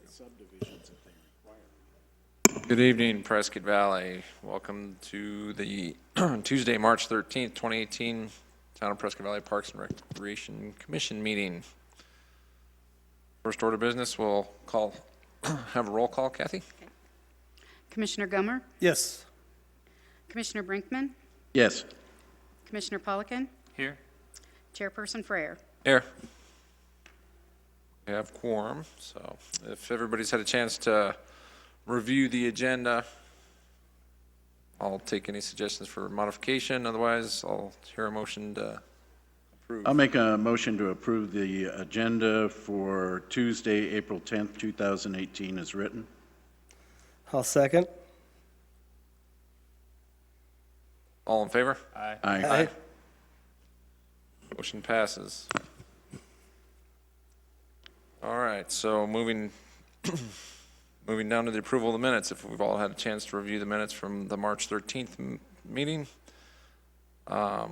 subdivisions if they require. Good evening, Prescott Valley. Welcome to the Tuesday, March 13th, 2018 Town of Prescott Valley Parks and Recreation Commission meeting. First order of business, we'll have a roll call. Kathy? Okay. Commissioner Gummer, Yes. Commissioner Brinkman, Yes. Commissioner Polikin, Here. Chairperson Frayer. Here. We have quorum, so if everybody's had a chance to review the agenda, I'll take any suggestions for modification. Otherwise, I'll hear a motion to approve. I'll make a motion to approve the agenda for Tuesday, April 10th, 2018 as written. I'll second. All in favor? Aye. Aye. Motion passes. All right, so moving down to the approval of the minutes, if we've all had a chance to review the minutes from the March 13th meeting. Sorry,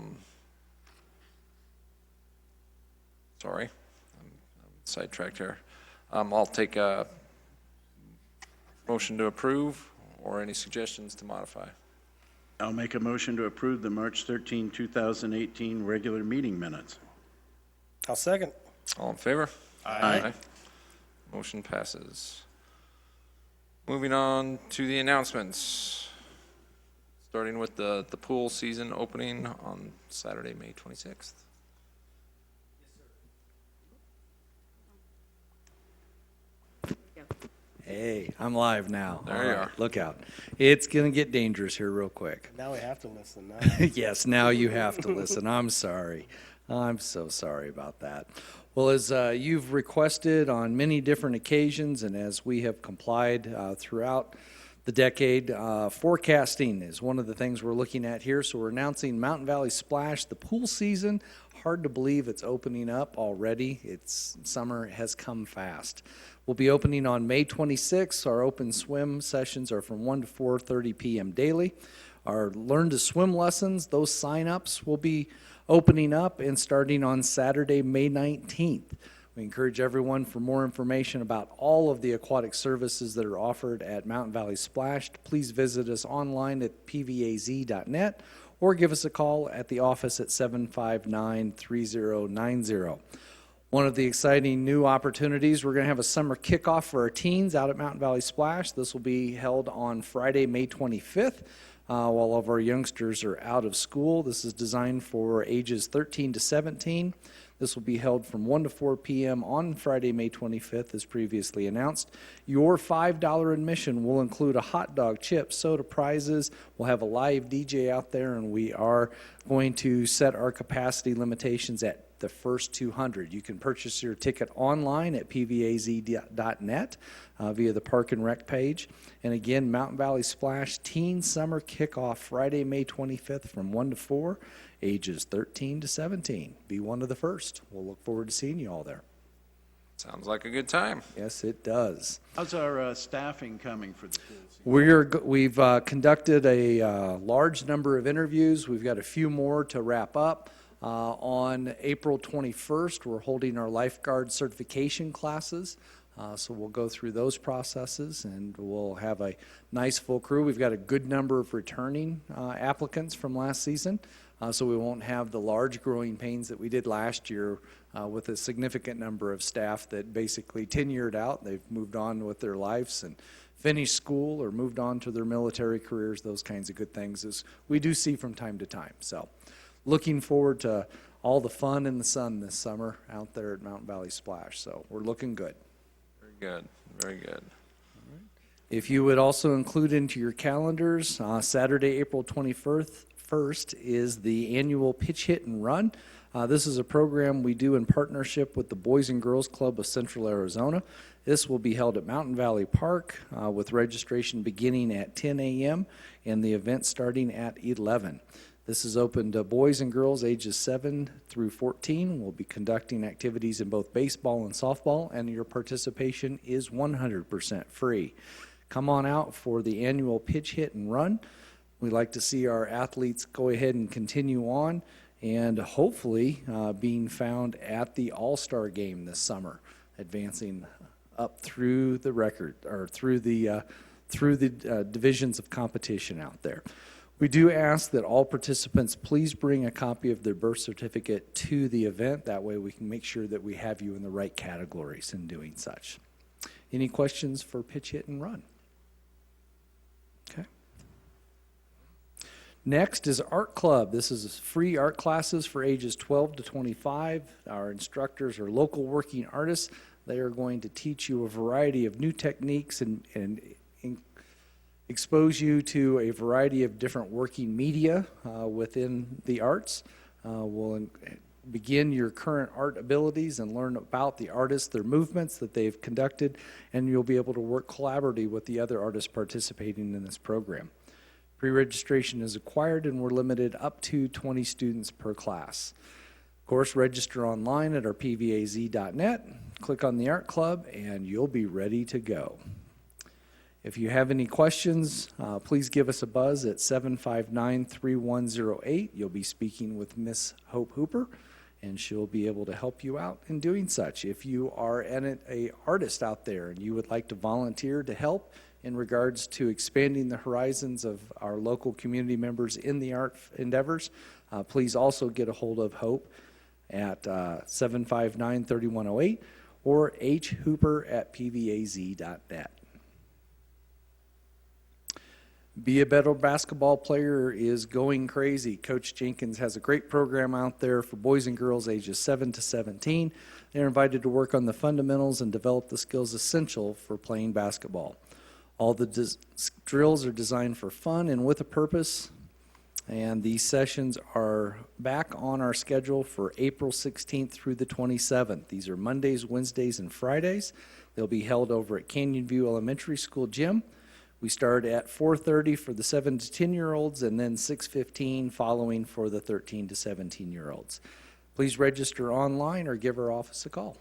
I'm sidetracked here. I'll take a motion to approve or any suggestions to modify. I'll make a motion to approve the March 13, 2018 regular meeting minutes. I'll second. All in favor? Aye. Motion passes. Moving on to the announcements. Starting with the pool season opening on Saturday, May 26th. Hey, I'm live now. There All you right, are. Look out. It's going to get dangerous here real quick. Now we have to listen. Now. Yes, now you have to listen. I'm sorry. I'm so sorry about that. Well, as you've requested on many different occasions and as we have complied throughout the decade, forecasting is one of the things we're looking at here. So we're announcing Mountain Valley Splash, the pool season. Hard to believe it's opening up already. Summer has come fast. We'll be opening on May 26th. Our open swim sessions are from 1 to 4:30 p.m. daily. Our Learn to Swim lessons, those sign-ups will be opening up and starting on Saturday, May 19th. We encourage everyone for more information about all of the aquatic services that are offered at Mountain Valley Splash. Please visit us online at pvaz.net or give us a call at the office at 759-3090. One of the exciting new opportunities, we're going to have a summer kickoff for our teens out at Mountain Valley Splash. This will be held on Friday, May 25th, while all of our youngsters are out of school. This is designed for ages 13 to 17. This will be held from 1 to 4 p.m. on Friday, May 25th, as previously announced. Your $5 admission will include a hot dog, chips, soda prizes. We'll have a live DJ out there, and we are going to set our capacity limitations at the first 200. You can purchase your ticket online at pvaz.net via the Park and Rec page. And again, Mountain Valley Splash Teen Summer Kickoff Friday, May 25th from 1 to 4, ages 13 to 17. Be one of the first. We'll look forward to seeing you all there. Sounds like a good time. Yes, it does. How's our staffing coming for the pool season? We've conducted a large number of interviews. We've got a few more to wrap up. On April 21st, we're holding our lifeguard certification classes. So we'll go through those processes and we'll have a nice full crew. We've got a good number of returning applicants from last season. So we won't have the large growing pains that we did last year with a significant number of staff that basically tenured out. They've moved on with their lives and finished school or moved on to their military careers, those kinds of good things as we do see from time to time. So looking forward to all the fun in the sun this summer out there at Mountain Valley Splash. So we're looking good. Very good, very good. If you would also include into your calendars, Saturday, April 21st is the annual Pitch Hit and Run. This is a program we do in partnership with the Boys and Girls Club of Central Arizona. This will be held at Mountain Valley Park with registration beginning at 10 a.m. and the event starting at 11. This is open to boys and girls ages 7 through 14. We'll be conducting activities in both baseball and softball, and your participation is 100% free. Come on out for the annual Pitch Hit and Run. We like to see our athletes go ahead and continue on and hopefully being found at the All-Star game this summer, advancing up through the record, or through the divisions of competition out there. We do ask that all participants please bring a copy of their birth certificate to the event. That way we can make sure that we have you in the right categories in doing such. Any questions for Pitch Hit and Run? Okay. Next is Art Club. This is free art classes for ages 12 to 25. Our instructors are local working artists. They are going to teach you a variety of new techniques and expose you to a variety of different working media within the arts. We'll begin your current art abilities and learn about the artists, their movements that they've conducted, and you'll be able to work collaboratively with the other artists participating in this program. Pre-registration is required, and we're limited up to 20 students per class. Of course, register online at our pvaz.net, click on the Art Club, and you'll be ready to go. If you have any questions, please give us a buzz at 759-3108. You'll be speaking with Miss Hope Hooper, and she'll be able to help you out in doing such. If you are an artist out there and you would like to volunteer to help in regards to expanding the horizons of our local community members in the art endeavors, please also get a hold of Hope at 759-3108 or hhooper@pvaz.net. Be a Better Basketball Player is going crazy. Coach Jenkins has a great program out there for boys and girls ages 7 to 17. They're invited to work on the fundamentals and develop the skills essential for playing basketball. All the drills are designed for fun and with a purpose, and these sessions are back on our schedule for April 16th through the 27th. These are Mondays, Wednesdays, and Fridays. They'll be held over at Canyon View Elementary School gym. We start at 4:30 for the 7 to 10-year-olds and then 6:15 following for the 13 to 17-year-olds. Please register online or give our office a call.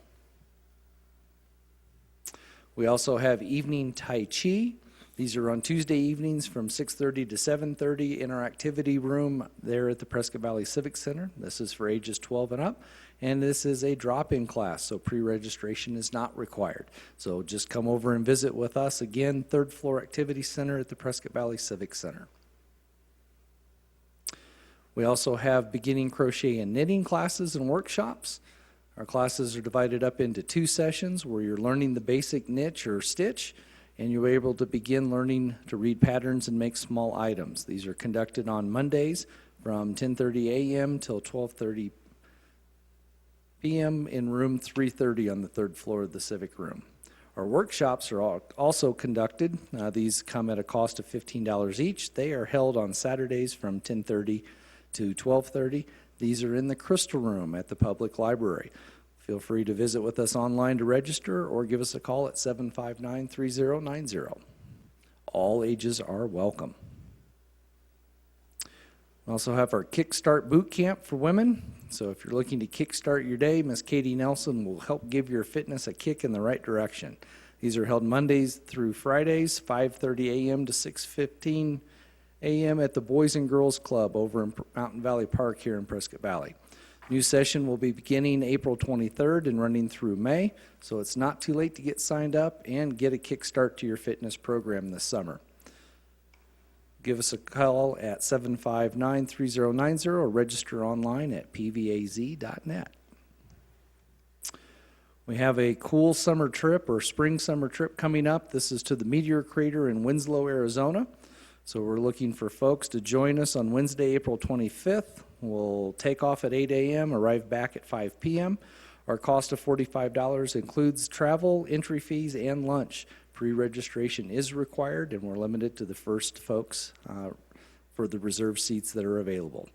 We also have evening Tai Chi. These are on Tuesday evenings from 6:30 to 7:30 in our activity room there at the Prescott Valley Civic Center. This is for ages 12 and up, and this is a drop-in class, so pre-registration is not required. So just come over and visit with us. Again, third floor activity center at the Prescott Valley Civic Center. We also have beginning crochet and knitting classes and workshops. Our classes are divided up into 2 sessions where you're learning the basic niche or stitch, and you're able to begin learning to read patterns and make small items. These are conducted on Mondays from 10:30 a.m. till 12:30 p.m. in room 330 on the 3rd floor of the Civic Room. Our workshops are also conducted. These come at a cost of $15 each. They are held on Saturdays from 10:30 to 12:30. These are in the Crystal Room at the Public Library. Feel free to visit with us online to register or give us a call at 759-3090. All ages are welcome. We also have our Kickstart Boot Camp for women. So if you're looking to kickstart your day, Miss Katie Nelson will help give your fitness a kick in the right direction. These are held Mondays through Fridays, 5:30 a.m. to 6:15 a.m. at the Boys and Girls Club over in Mountain Valley Park here in Prescott Valley. New session will be beginning April 23rd and running through May, so it's not too late to get signed up and get a kickstart to your fitness program this summer. Give us a call at 759-3090 or register online at pvaz.net. We have a cool summer trip or spring summer trip coming up. This is to the Meteor Crater in Winslow, Arizona. So we're looking for folks to join us on Wednesday, April 25th. We'll take off at 8 a.m., arrive back at 5 p.m. Our cost of $45 includes travel, entry fees, and lunch. Pre-registration is required, and we're limited to the first folks for the reserved seats that are available.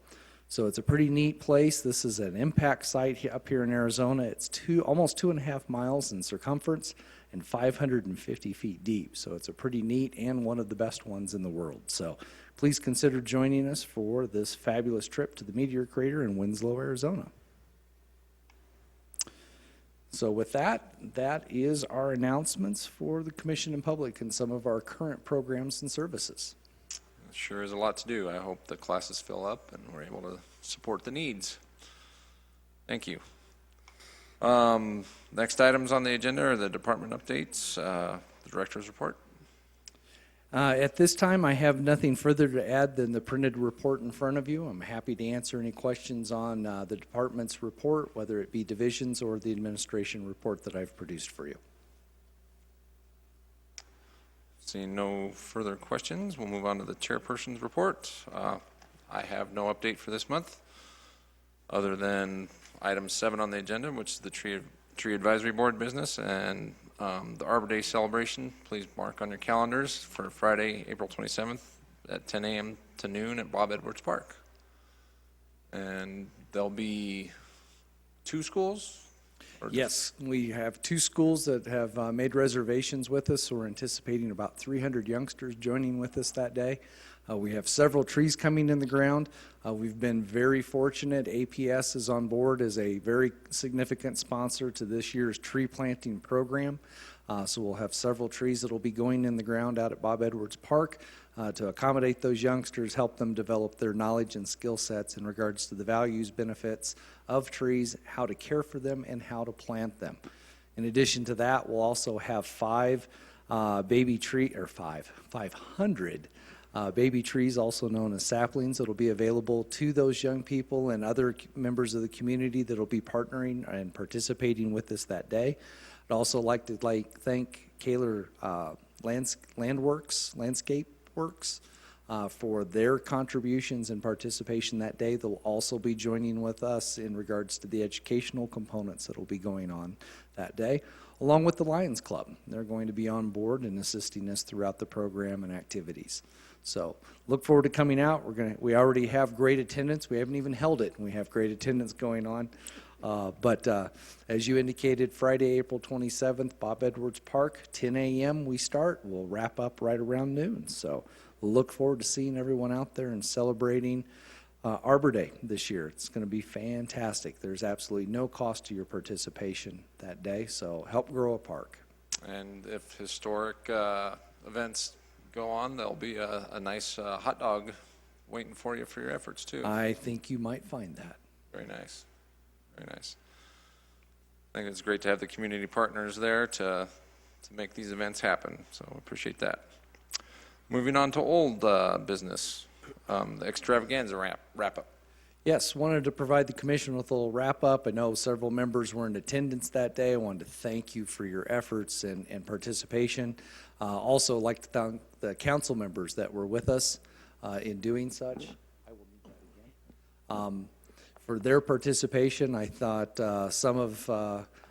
So it's a pretty neat place. This is an impact site up here in Arizona. It's almost 2.5 miles in circumference and 550 feet deep. So it's a pretty neat and one of the best ones in the world. So please consider joining us for this fabulous trip to the Meteor Crater in Winslow, Arizona. So with that is our announcements for the Commission and Public and some of our current programs and services. Sure is a lot to do. I hope the classes fill up and we're able to support the needs. Thank you. Next items on the agenda are the department updates, the director's report. At this time, I have nothing further to add than the printed report in front of you. I'm happy to answer any questions on the department's report, whether it be divisions or the administration report that I've produced for you. Seeing no further questions, we'll move on to the chairperson's report. I have no update for this month, other than item 7 on the agenda, which is the Tree Advisory Board business, and the Arbor Day celebration. Please mark on your calendars for Friday, April 27th at 10 a.m. to noon at Bob Edwards Park. And there'll be 2 schools? Or Yes, we have 2 schools that have made reservations with us, so we're anticipating about 300 youngsters joining with us that day. We have several trees coming in the ground. We've been very fortunate. APS is on board as a very significant sponsor to this year's tree planting program. So we'll have several trees that will be going in the ground out at Bob Edwards Park to accommodate those youngsters, help them develop their knowledge and skill sets in regards to the values, benefits of trees, how to care for them, and how to plant them. In addition to that, we'll also have 500 baby trees, also known as saplings, that will be available to those young people and other members of the community that will be partnering and participating with us that day. I'd also like to thank Kaler Landscape Works for their contributions and participation that day. They'll also be joining with us in regards to the educational components that will be going on that day, along with the Lions Club. They're going to be on board and assisting us throughout the program and activities. So look forward to coming out. We already have great attendance. We haven't even held it, and we have great attendance going on. But as you indicated, Friday, April 27th, Bob Edwards Park, 10 a.m. we start. We'll wrap up right around noon. So we'll look forward to seeing everyone out there and celebrating Arbor Day this year. It's going to be fantastic. There's absolutely no cost to your participation that day, so help grow a park. And if historic events go on, there'll be a nice hot dog waiting for you for your efforts, too. I think you might find that. Very nice. Very nice. I think it's great to have the community partners there to make these events happen, so appreciate that. Moving on to old business, the extravaganza wrap-up. Yes, wanted to provide the commission with a little wrap-up. I know several members were in attendance that day. I wanted to thank you for your efforts and participation. Also like to thank the council members that were with us in doing such. I will need that again. For their participation. I thought some of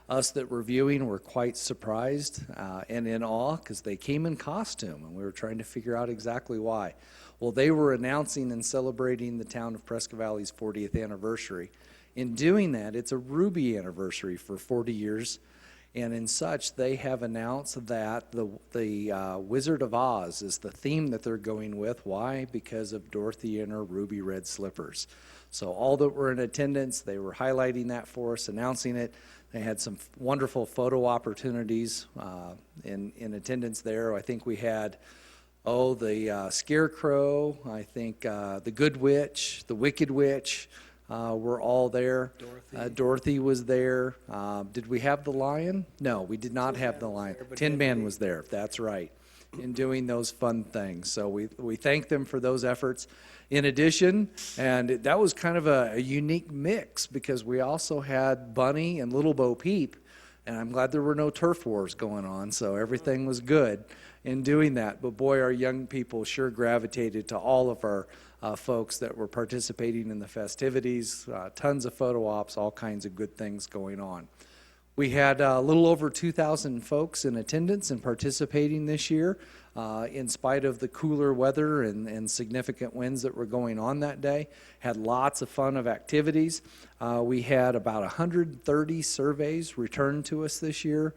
us that were viewing were quite surprised and in awe because they came in costume, and we were trying to figure out exactly why. Well, they were announcing and celebrating the town of Prescott Valley's 40th anniversary. In doing that, it's a Ruby anniversary for 40 years, and in such, they have announced that the Wizard of Oz is the theme that they're going with. Why? Because of Dorothy and her ruby red slippers. So all that were in attendance, they were highlighting that for us, announcing it. They had some wonderful photo opportunities in attendance there. I think we had, the Scarecrow, I think the Good Witch, the Wicked Witch were all there. Dorothy was there. Did we have the Lion? No, we did not have the Lion. Tin Man was there, that's right, in doing those fun things. So we thank them for those efforts. In addition, and that was kind of a unique mix because we also had Bunny and Little Bo Peep, and I'm glad there were no turf wars going on, so everything was good in doing that. But boy, our young people sure gravitated to all of our folks that were participating in the festivities, tons of photo ops, all kinds of good things going on. We had a little over 2,000 folks in attendance and participating this year, in spite of the cooler weather and significant winds that were going on that day. Had lots of fun of activities. We had about 130 surveys returned to us this year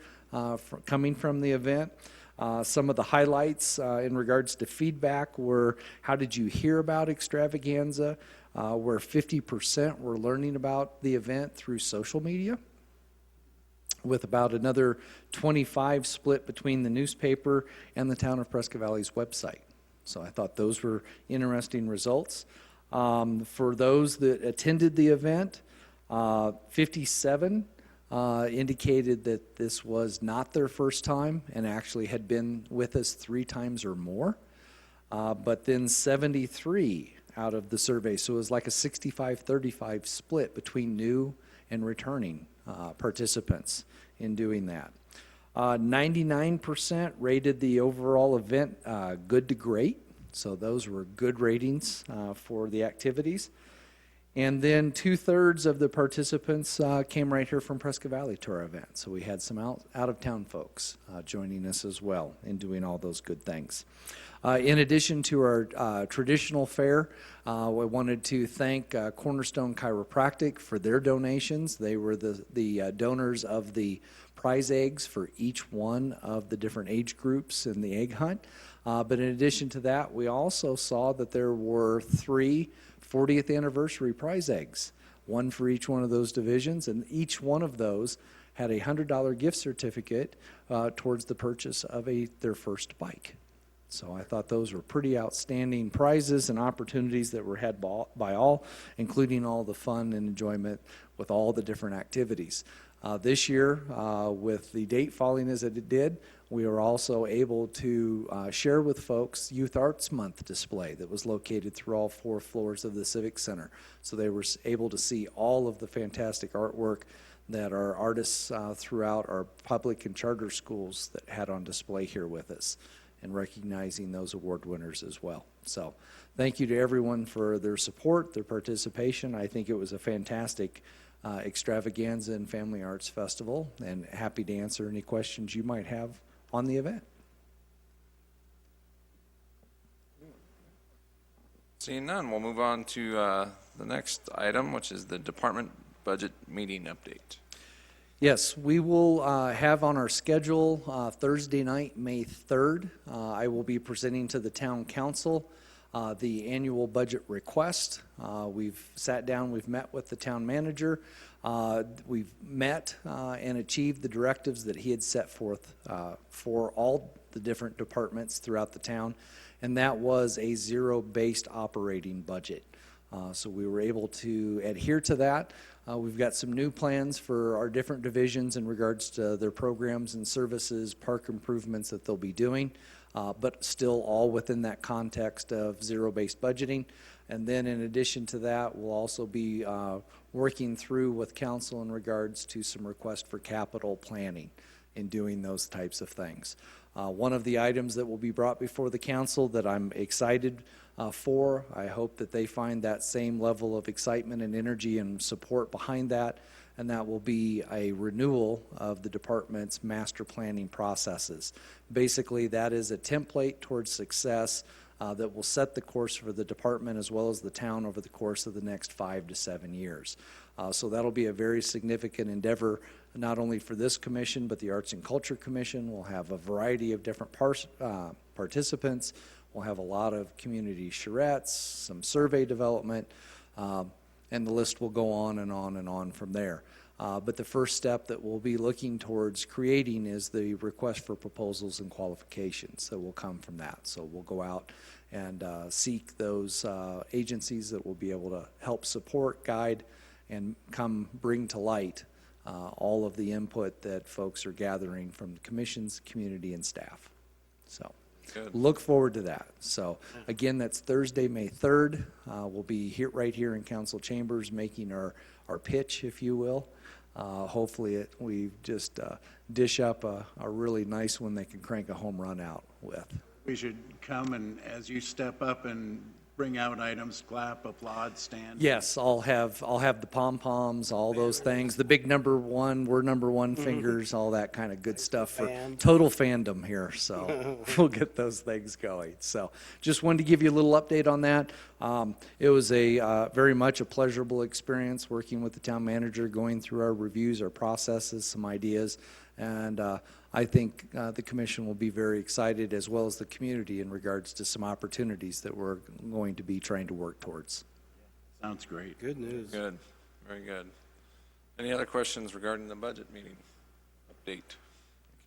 coming from the event. Some of the highlights in regards to feedback were, how did you hear about Extravaganza? Where 50% were learning about the event through social media, with about another 25 split between the newspaper and the Town of Prescott Valley's website. So I thought those were interesting results. For those that attended the event, 57 indicated that this was not their first time and actually had been with us 3 times or more. But then 73 out of the survey, so it was like a 65-35 split between new and returning participants in doing that. 99% rated the overall event good to great, so those were good ratings for the activities. And then 2/3 of the participants came right here from Prescott Valley to our event. So we had some out-of-town folks joining us as well in doing all those good things. In addition to our traditional fair, we wanted to thank Cornerstone Chiropractic for their donations. They were the donors of the prize eggs for each one of the different age groups in the egg hunt. But in addition to that, we also saw that there were 3 40th anniversary prize eggs, one for each one of those divisions, and each one of those had a $100 gift certificate towards the purchase of their first bike. So I thought those were pretty outstanding prizes and opportunities that were had by all, including all the fun and enjoyment with all the different activities. This year, with the date falling as it did, we were also able to share with folks Youth Arts Month display that was located through all 4 floors of the Civic Center. So they were able to see all of the fantastic artwork that our artists throughout our public and charter schools that had on display here with us, and recognizing those award winners as well. So thank you to everyone for their support, their participation. I think it was a fantastic extravaganza and family arts festival, and happy to answer any questions you might have on the event. Seeing none, we'll move on to the next item, which is the department budget meeting update. Yes, we will have on our schedule Thursday night, May 3rd. I will be presenting to the town council the annual budget request. We've sat down, we've met with the town manager. We've met and achieved the directives that he had set forth for all the different departments throughout the town, and that was a zero-based operating budget. So we were able to adhere to that. We've got some new plans for our different divisions in regards to their programs and services, park improvements that they'll be doing, but still all within that context of zero-based budgeting. And then in addition to that, we'll also be working through with council in regards to some requests for capital planning in doing those types of things. One of the items that will be brought before the council that I'm excited for, I hope that they find that same level of excitement and energy and support behind that, and that will be a renewal of the department's master planning processes. Basically, that is a template towards success that will set the course for the department as well as the town over the course of the next 5 to 7 years. So that'll be a very significant endeavor, not only for this commission, but the Arts and Culture Commission. We'll have a variety of different participants. We'll have a lot of community charrettes, some survey development, and the list will go on and on and on from there. But the first step that we'll be looking towards creating is the request for proposals and qualifications that will come from that. So we'll go out and seek those agencies that will be able to help support, guide, and bring to light all of the input that folks are gathering from the commissions, community, and staff. So Good. look forward to that. So again, that's Thursday, May 3rd. We'll be right here in council chambers making our pitch, if you will. Hopefully we just dish up a really nice one they can crank a home run out with. We should come and, as you step up and bring out items, clap, applaud, stand. Yes, I'll have the pom-poms, all those things, the big number one, we're number one fingers, all that kind of good stuff for total fandom here. So we'll get those things going. So just wanted to give you a little update on that. It was a very much a pleasurable experience working with the town manager, going through our reviews, our processes, some ideas, and I think the commission will be very excited, as well as the community, in regards to some opportunities that we're going to be trying to work towards. Sounds great. Good news. Good, very good. Any other questions regarding the budget meeting update?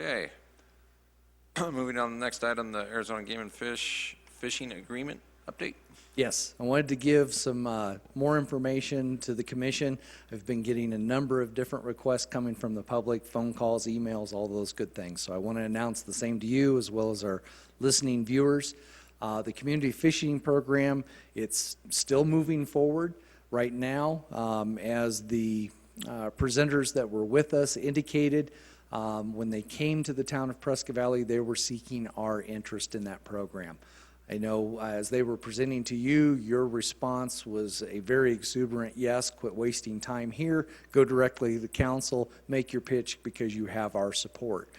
Okay. Moving on to the next item, the Arizona Game and Fish Fishing Agreement update. Yes, I wanted to give some more information to the commission. I've been getting a number of different requests coming from the public, phone calls, emails, all those good things. So I want to announce the same to you as well as our listening viewers. The community fishing program, it's still moving forward right now. As the presenters that were with us indicated, when they came to the town of Prescott Valley, they were seeking our interest in that program. I know as they were presenting to you, your response was a very exuberant yes, quit wasting time here, go directly to the council, make your pitch because you have our support.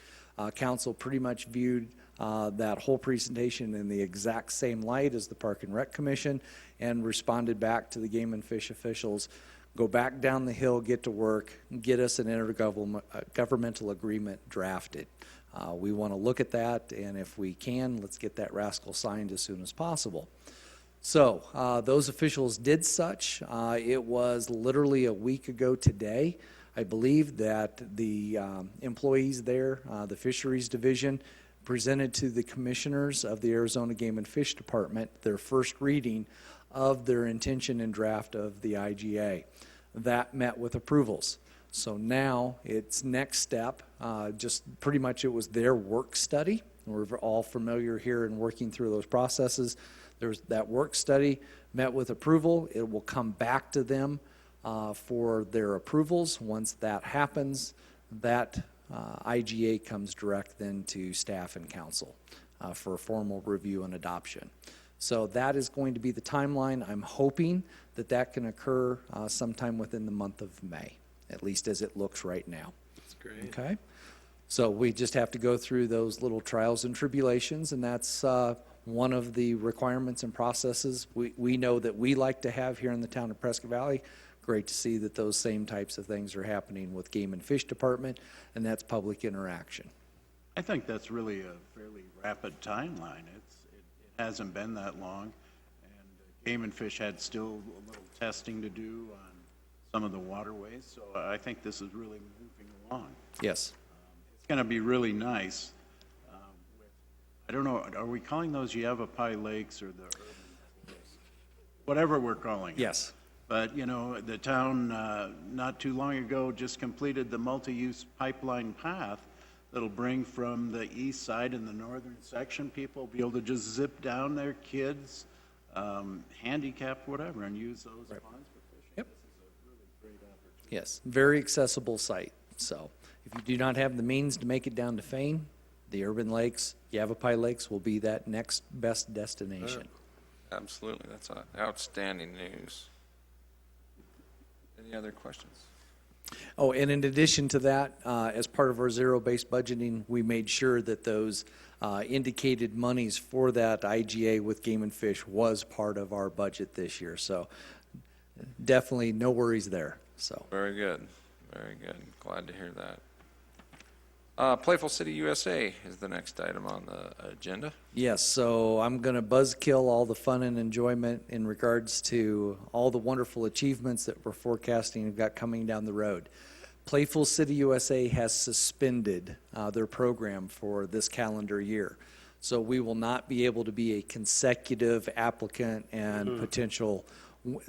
Council pretty much viewed that whole presentation in the exact same light as the Park and Rec Commission and responded back to the Game and Fish officials, go back down the hill, get to work, get us an intergovernmental agreement drafted. We want to look at that, and if we can, let's get that rascal signed as soon as possible. So those officials did such. It was literally a week ago today, I believe, that the employees there, the Fisheries Division, presented to the commissioners of the Arizona Game and Fish Department their first reading of their intention and draft of the IGA. That met with approvals. So now it's next step, just pretty much it was their work study. We're all familiar here in working through those processes. There's that work study met with approval. It will come back to them for their approvals. Once that happens, that IGA comes direct then to staff and council for a formal review and adoption. So that is going to be the timeline. I'm hoping that that can occur sometime within the month of May, at least as it looks right now. That's great. Okay? So we just have to go through those little trials and tribulations, and that's one of the requirements and processes we know that we like to have here in the town of Prescott Valley. Great to see that those same types of things are happening with Game and Fish Department, and that's public interaction. I think that's really a fairly rapid timeline. It hasn't been that long, and Game and Fish had still a little testing to do on some of the waterways, so I think this is really moving along. Yes. It's going to be really nice. I don't know, are we calling those Yavapai Lakes or the urban, whatever we're calling it? Yes. But, you know, the town not too long ago just completed the multi-use pipeline path that'll bring from the east side and the northern section, people will be able to just zip down their kids, handicapped, whatever, and use those ponds for fishing. Yep. This is a really great opportunity. Yes, very accessible site. So if you do not have the means to make it down to Fane, the urban lakes, Yavapai Lakes will be that next best destination. Absolutely, that's outstanding news. Any other questions? Oh, and in addition to that, as part of our zero-based budgeting, we made sure that those indicated monies for that IGA with Game and Fish was part of our budget this year. So definitely no worries there. So Very good, very good. Glad to hear that. Playful City USA is the next item on the agenda. yes, so I'm going to buzzkill all the fun and enjoyment in regards to all the wonderful achievements that we're forecasting and got coming down the road. Playful City USA has suspended their program for this calendar year. So we will not be able to be a consecutive applicant and potential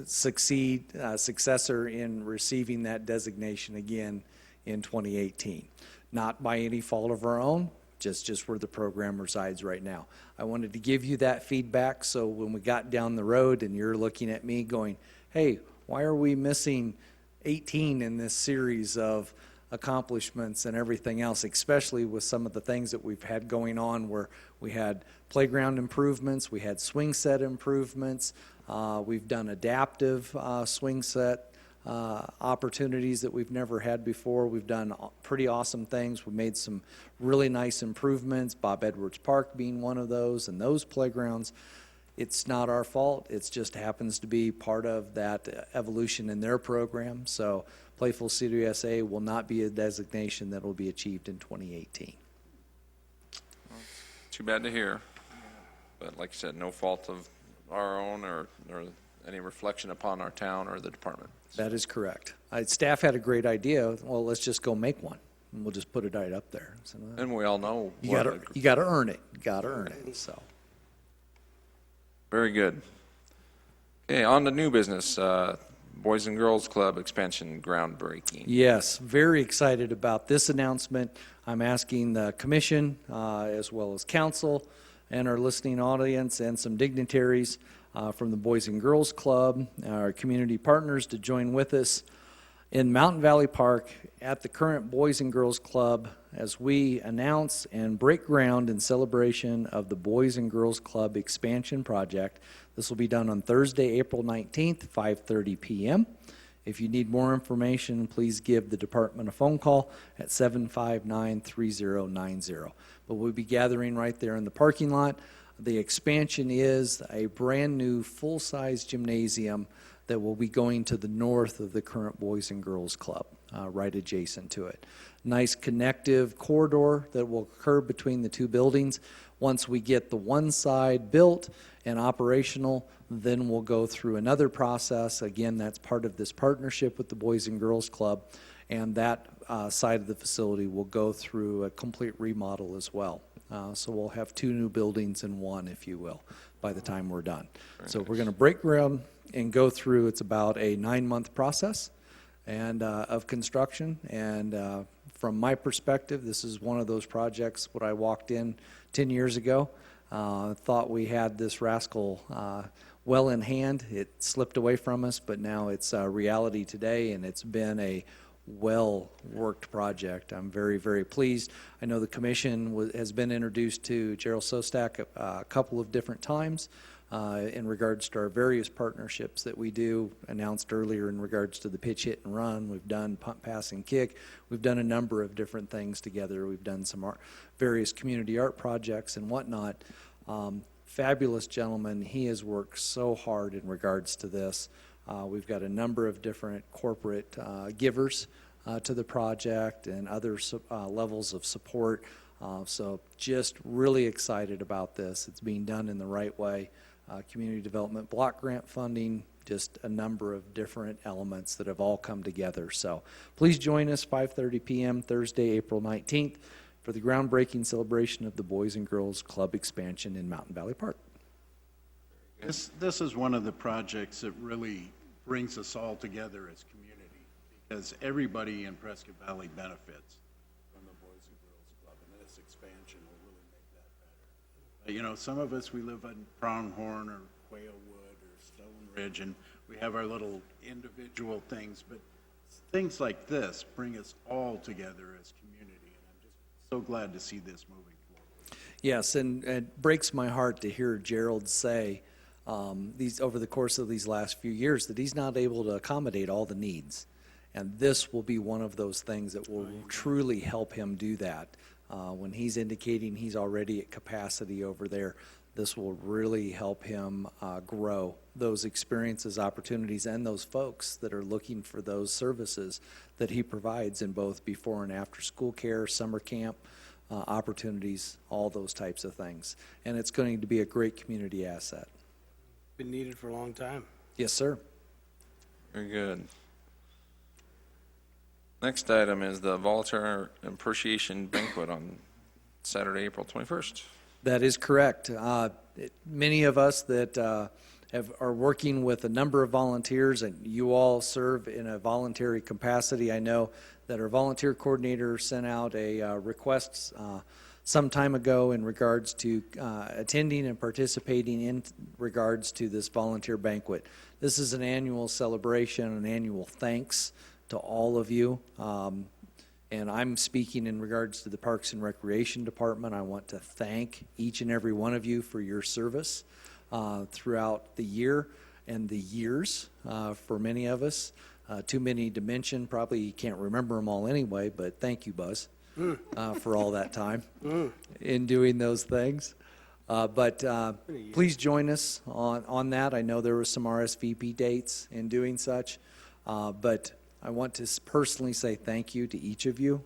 successor in receiving that designation again in 2018. Not by any fault of our own, just where the program resides right now. I wanted to give you that feedback so when we got down the road and you're looking at me going, hey, why are we missing 18 in this series of accomplishments and everything else, especially with some of the things that we've had going on where we had playground improvements, we had swing set improvements, we've done adaptive swing set opportunities that we've never had before. We've done pretty awesome things. We've made some really nice improvements, Bob Edwards Park being one of those, and those playgrounds. It's not our fault. It just happens to be part of that evolution in their program. So Playful City USA will not be a designation that will be achieved in 2018. Too bad to hear. But like you said, no fault of our own or any reflection upon our town or the department. That is correct. Staff had a great idea. Well, let's just go make one, and we'll just put it right up there. So, And we all know you what got to earn it. You got to earn it. So. Very good. Okay, on to new business, Boys and Girls Club expansion groundbreaking. Yes, very excited about this announcement. I'm asking the commission, as well as council and our listening audience and some dignitaries from the Boys and Girls Club, our community partners, to join with us in Mountain Valley Park at the current Boys and Girls Club as we announce and break ground in celebration of the Boys and Girls Club expansion project. This will be done on Thursday, April 19th, 5:30 p.m. If you need more information, please give the department a phone call at 759-3090. But we'll be gathering right there in the parking lot. The expansion is a brand-new full-size gymnasium that will be going to the north of the current Boys and Girls Club, right adjacent to it. Nice connective corridor that will occur between the two buildings. Once we get the one side built and operational, then we'll go through another process. Again, that's part of this partnership with the Boys and Girls Club, and that side of the facility will go through a complete remodel as well. So we'll have two new buildings in one, if you will, by the time we're done. So we're going to break ground and go through, it's about a 9-month process and of construction. And from my perspective, this is one of those projects, when I walked in 10 years ago, thought we had this rascal well in hand. It slipped away from us, but now it's reality today, and it's been a well-worked project. I'm very, very pleased. I know the commission has been introduced to Gerald Sostak a couple of different times in regards to our various partnerships that we do, announced earlier in regards to the pitch, hit, and run. We've done punt, pass, and kick. We've done a number of different things together. We've done some various community art projects and whatnot. Fabulous gentleman. He has worked so hard in regards to this. We've got a number of different corporate givers to the project and other levels of support. So just really excited about this. It's being done in the right way. Community development block grant funding, just a number of different elements that have all come together. So please join us 5:30 p.m. Thursday, April 19th for the groundbreaking celebration of the Boys and Girls Club expansion in Mountain Valley Park. This is one of the projects that really brings us all together as community, because everybody in Prescott Valley benefits from the Boys and Girls Club, and this expansion will really make that better. You know, some of us, we live in Pronghorn or Quailwood or Stone Ridge, and we have our little individual things, but things like this bring us all together as community, and I'm just so glad to see this moving forward. Yes, and it breaks my heart to hear Gerald say these over the course of these last few years that he's not able to accommodate all the needs. And this will be one of those things that will truly help him do that. When he's indicating he's already at capacity over there, this will really help him grow those experiences, opportunities, and those folks that are looking for those services that he provides in both before and after school care, summer camp, opportunities, all those types of things. And it's going to be a great community asset. Been needed for a long time. Yes, sir. Very good. Next item is the Volunteer Appreciation Banquet on Saturday, April 21st. That is correct. Many of us that are working with a number of volunteers, and you all serve in a voluntary capacity. I know that our volunteer coordinator sent out a request some time ago in regards to attending and participating in regards to this volunteer banquet. This is an annual celebration, an annual thanks to all of you. And I'm speaking in regards to the Parks and Recreation Department. I want to thank each and every one of you for your service throughout the year and the years for many of us. Too many to mention, probably you can't remember them all anyway, but thank you, Buzz, for all that time in doing those things. But please join us on that. I know there were some RSVP dates in doing such, but I want to personally say thank you to each of you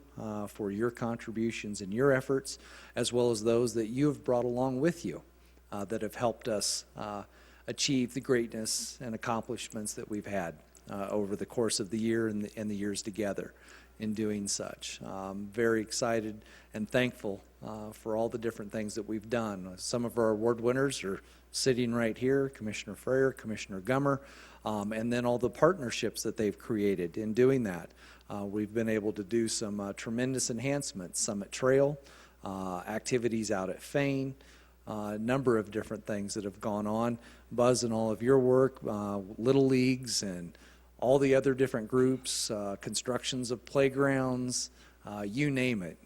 for your contributions and your efforts, as well as those that you have brought along with you that have helped us achieve the greatness and accomplishments that we've had over the course of the year and the years together. in doing such. Very excited and thankful for all the different things that we've done. Some of our award winners are sitting right here, Commissioner Frayer, Commissioner Gummer, and then all the partnerships that they've created in doing that. We've been able to do some tremendous enhancements, Summit Trail, activities out at Fane, a number of different things that have gone on. Buzz and all of your work, Little Leagues and all the other different groups, constructions of playgrounds, you name it.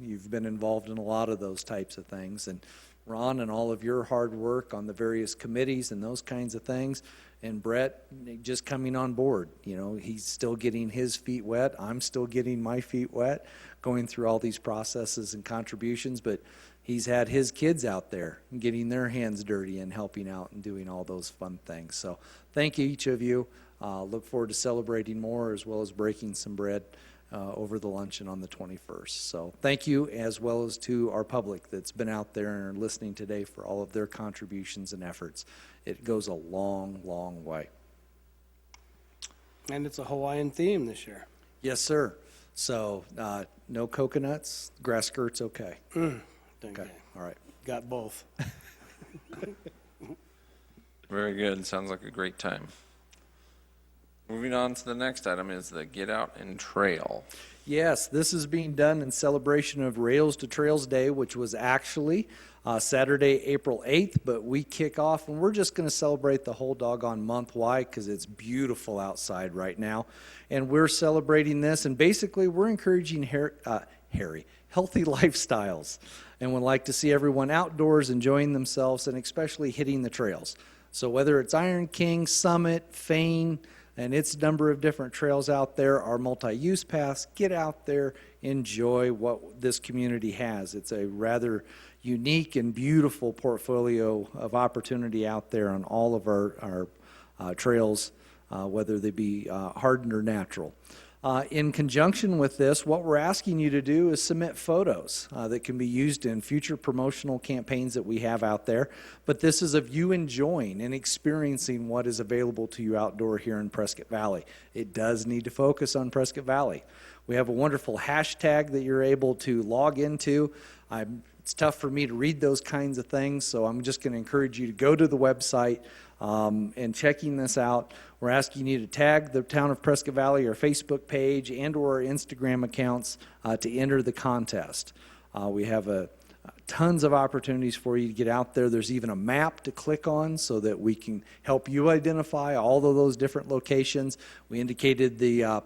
You've been involved in a lot of those types of things. And Ron and all of your hard work on the various committees and those kinds of things. And Brett just coming on board. You know, he's still getting his feet wet. I'm still getting my feet wet, going through all these processes and contributions. But he's had his kids out there getting their hands dirty and helping out and doing all those fun things. So thank you, each of you. Look forward to celebrating more as well as breaking some bread over the luncheon on the 21st. So thank you, as well as to our public that's been out there and are listening today for all of their contributions and efforts. It goes a long, long way. And it's a Hawaiian theme this year. Yes, sir. So no coconuts, grass skirts, okay. Okay. Okay, all right. Got both. Very good. Sounds like a great time. Moving on to the next item is the Get Out and Trail. Yes, this is being done in celebration of Rails to Trails Day, which was actually Saturday, April 8th, but we kick off, and we're just going to celebrate the whole doggone month. Why? Because it's beautiful outside right now, and we're celebrating this, and basically we're encouraging healthy lifestyles, and would like to see everyone outdoors enjoying themselves and especially hitting the trails. So whether it's Iron King, Summit, Fane, and its number of different trails out there, our multi-use paths, get out there, enjoy what this community has. It's a rather unique and beautiful portfolio of opportunity out there on all of our trails, whether they be hardened or natural. In conjunction with this, what we're asking you to do is submit photos that can be used in future promotional campaigns that we have out there. But this is of you enjoying and experiencing what is available to you outdoor here in Prescott Valley. It does need to focus on Prescott Valley. We have a wonderful hashtag that you're able to log into. It's tough for me to read those kinds of things, so I'm just going to encourage you to go to the website and checking this out. We're asking you to tag the Town of Prescott Valley, our Facebook page, and or our Instagram accounts to enter the contest. We have tons of opportunities for you to get out there. There's even a map to click on so that we can help you identify all of those different locations. We indicated the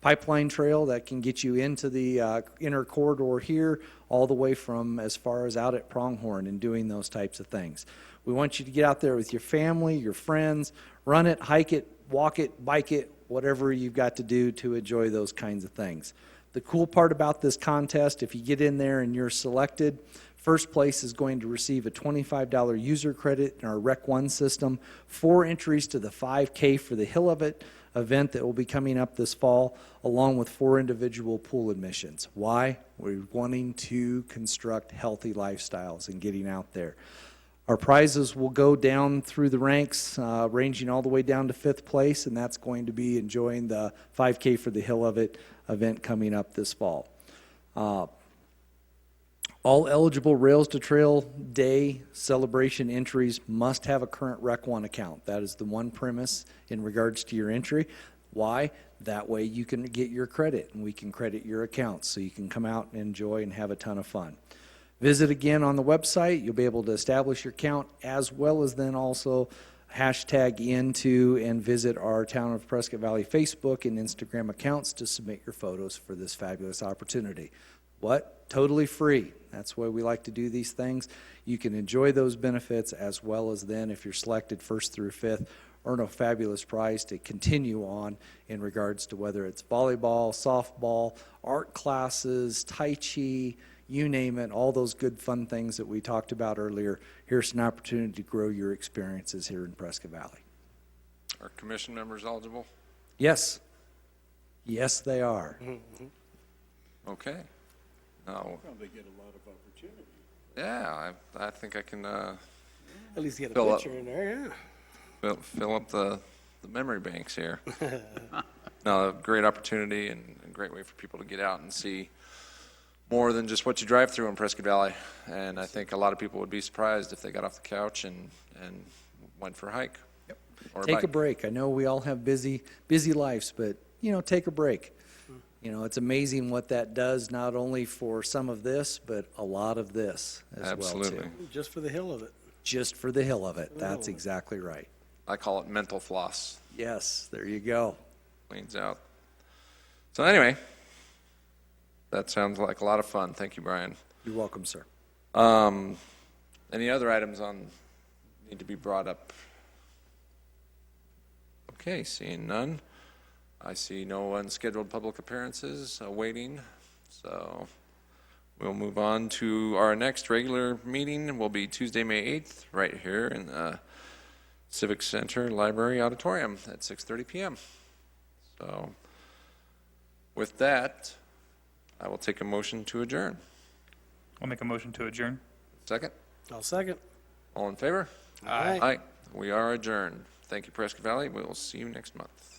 pipeline trail that can get you into the inner corridor here, all the way from as far as out at Pronghorn and doing those types of things. We want you to get out there with your family, your friends, run it, hike it, walk it, bike it, whatever you've got to do to enjoy those kinds of things. The cool part about this contest, if you get in there and you're selected, first place is going to receive a $25 user credit in our Rec 1 system, 4 entries to the 5K for the Hill of It event that will be coming up this fall, along with 4 individual pool admissions. Why? We're wanting to construct healthy lifestyles and getting out there. Our prizes will go down through the ranks, ranging all the way down to 5th place, and that's going to be enjoying the 5K for the Hill of It event coming up this fall. All eligible Rails to Trail Day celebration entries must have a current Rec 1 account. That is the one premise in regards to your entry. Why? That way you can get your credit, and we can credit your accounts so you can come out and enjoy and have a ton of fun. Visit again on the website. You'll be able to establish your account, as well as then also hashtag into and visit our Town of Prescott Valley Facebook and Instagram accounts to submit your photos for this fabulous opportunity. What? Totally free. That's why we like to do these things. You can enjoy those benefits, as well as then, if you're selected 1st through 5th, earn a fabulous prize to continue on in regards to whether it's volleyball, softball, art classes, Tai Chi, you name it, all those good fun things that we talked about earlier. Here's an opportunity to grow your experiences here in Prescott Valley. Are commission members eligible? Yes. Yes, they are. Okay. Now, Probably get a lot of opportunity. yeah, I think I can At least get a Fill up. picture in there, yeah. fill up the memory banks here. No, a great opportunity and great way for people to get out and see more than just what you drive through in Prescott Valley. And I think a lot of people would be surprised if they got off the couch and went for a hike. Or Take a bike. break. I know we all have busy lives, but, take a break. It's amazing what that does, not only for some of this, but a lot of this as well, Absolutely. too. Just for the hill of it. Just for the hill of it. the hill That's of it. exactly right. I call it mental floss. Yes, there you go. Cleans out. So anyway, that sounds like a lot of fun. Thank you, Brian. You're welcome, sir. Any other items need to be brought up? Okay, seeing none. I see no unscheduled public appearances awaiting, so we'll move on to our next regular meeting. Will be Tuesday, May 8th, right here in the Civic Center Library Auditorium at 6:30 p.m. So with that, I will take a motion to adjourn. I'll make a motion to adjourn. Second? I'll second. All in favor? Aye. Aye. We are adjourned. Thank you, Prescott Valley. We will see you next month.